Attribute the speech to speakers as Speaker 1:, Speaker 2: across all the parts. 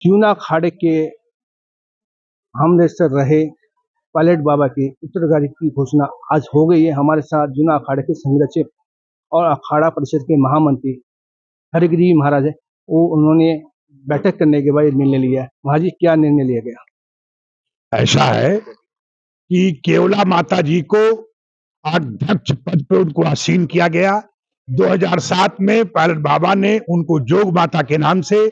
Speaker 1: जूना अखाड़े के हमदर्द रहे पायलट बाबा की उत्तराधिकारी की घोषणा आज हो गई है। हमारे साथ जूना अखाड़े के संरक्षक और अखाड़ा परिषद के महामंत्री हरिगिरी महाराज है। उन्होंने बैठक करने के बाद निर्णय लिया है। महाराज जी, क्या निर्णय लिया गया?
Speaker 2: ऐसा है कि केवला माता जी को अध्यक्ष पद पर उनको आसीन किया गया। 2007 में पायलट बाबा ने उनको जोग माता के नाम से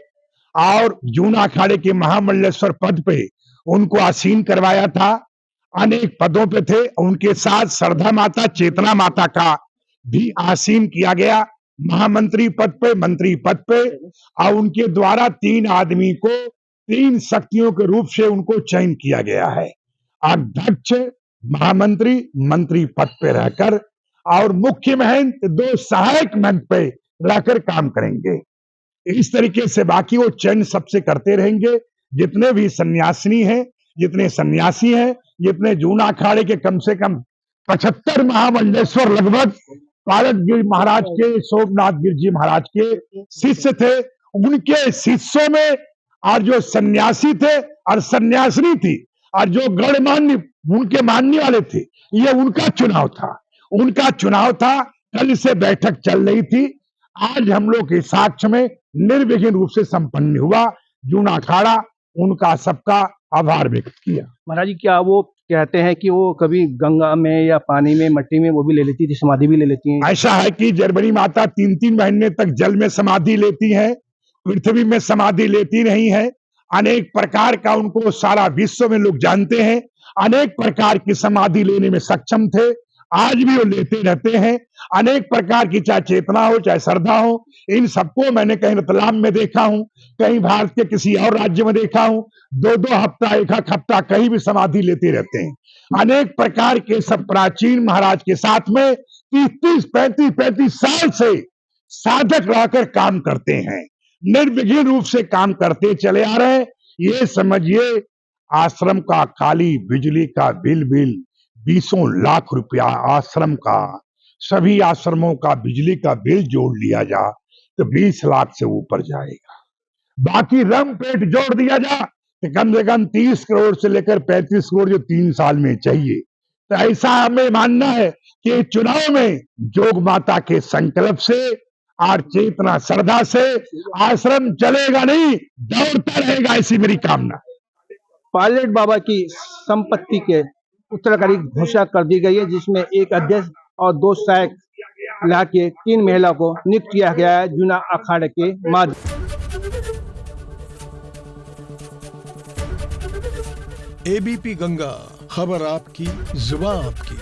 Speaker 2: और जूना अखाड़े के महामंडलेश्वर पद पे उनको आसीन करवाया था। अनेक पदों पे थे, उनके साथ श्रद्धा माता, चेतना माता का भी आसीन किया गया महामंत्री पद पे, मंत्री पद पे। और उनके द्वारा 3 आदमी को 3 शक्तियों के रूप से उनको चयन किया गया है। अध्यक्ष, महामंत्री, मंत्री पद पे रहकर और मुख्य महंत 2 सहायक महंत पे रहकर काम करेंगे। इस तरीके से बाकी वो चयन सबसे करते रहेंगे। जितने भी सन्यासिनी हैं, जितने सन्यासी हैं, जितने जूना अखाड़े के कम से कम 75 महामंडलेश्वर लगभग पायलट गिर महाराज के, सोमनाथ गिर जी महाराज के शिष्य थे, उनके शिष्यों में और जो सन्यासी थे और सन्यासिनी थी और जो गणमान्य उनके मानने वाले थे, ये उनका चुनाव था। उनका चुनाव था। कल से बैठक चल रही थी। आज हम लोग के साक्ष्य में निर्विघ्न रूप से संपन्न हुआ। जूना अखाड़ा उनका सबका आभार व्यक्त किया।
Speaker 1: महाराज जी, क्या वो कहते हैं कि वो कभी गंगा में या पानी में, मट्टी में वो भी ले लेती थी, समाधि भी ले लेती हैं?
Speaker 2: ऐसा है कि जरबरी माता 3-3 महीने तक जल में समाधि लेती है, पृथ्वी में समाधि लेती नहीं है। अनेक प्रकार का उनको सारा विश्व में लोग जानते हैं। अनेक प्रकार की समाधि लेने में सक्षम थे, आज भी वो लेते रहते हैं। अनेक प्रकार की, चाहे चेतना हो, चाहे श्रद्धा हो, इन सबको मैंने कहीं रतलाम में देखा हूं, कहीं भारत के किसी और राज्य में देखा हूं। 2-2 हफ्ता, 1 हफ्ता कहीं भी समाधि लेते रहते हैं। अनेक प्रकार के सब प्राचीन महाराज के साथ में 30-30, 35-35 साल से साधक रहकर काम करते हैं। निर्विघ्न रूप से काम करते चले आ रहे हैं। ये समझिए, आश्रम का खाली बिजली का बिल 20 लाख रुपया आश्रम का, सभी आश्रमों का बिजली का बिल जोड़ लिया जा तो 20 लाख से ऊपर जाएगा। बाकी रम पेट जोड़ दिया जा तो कम से कम 30 करोड़ से लेकर 35 करोड़ जो 3 साल में चाहिए। तो ऐसा हमें मानना है कि चुनाव में जोग माता के संकल्प से और चेतना श्रद्धा से आश्रम चलेगा नहीं, दौड़ता रहेगा, ऐसी मेरी कामना।
Speaker 1: पायलट बाबा की संपत्ति के उत्तराधिकारी घोषणा कर दी गई है, जिसमें 1 अध्यक्ष और 2 सहायक मिला के 3 महिला को नियुक्त किया गया है जूना अखाड़े के माध्यम।
Speaker 3: एबीपी गंगा, खबर आपकी, जुबान आपकी।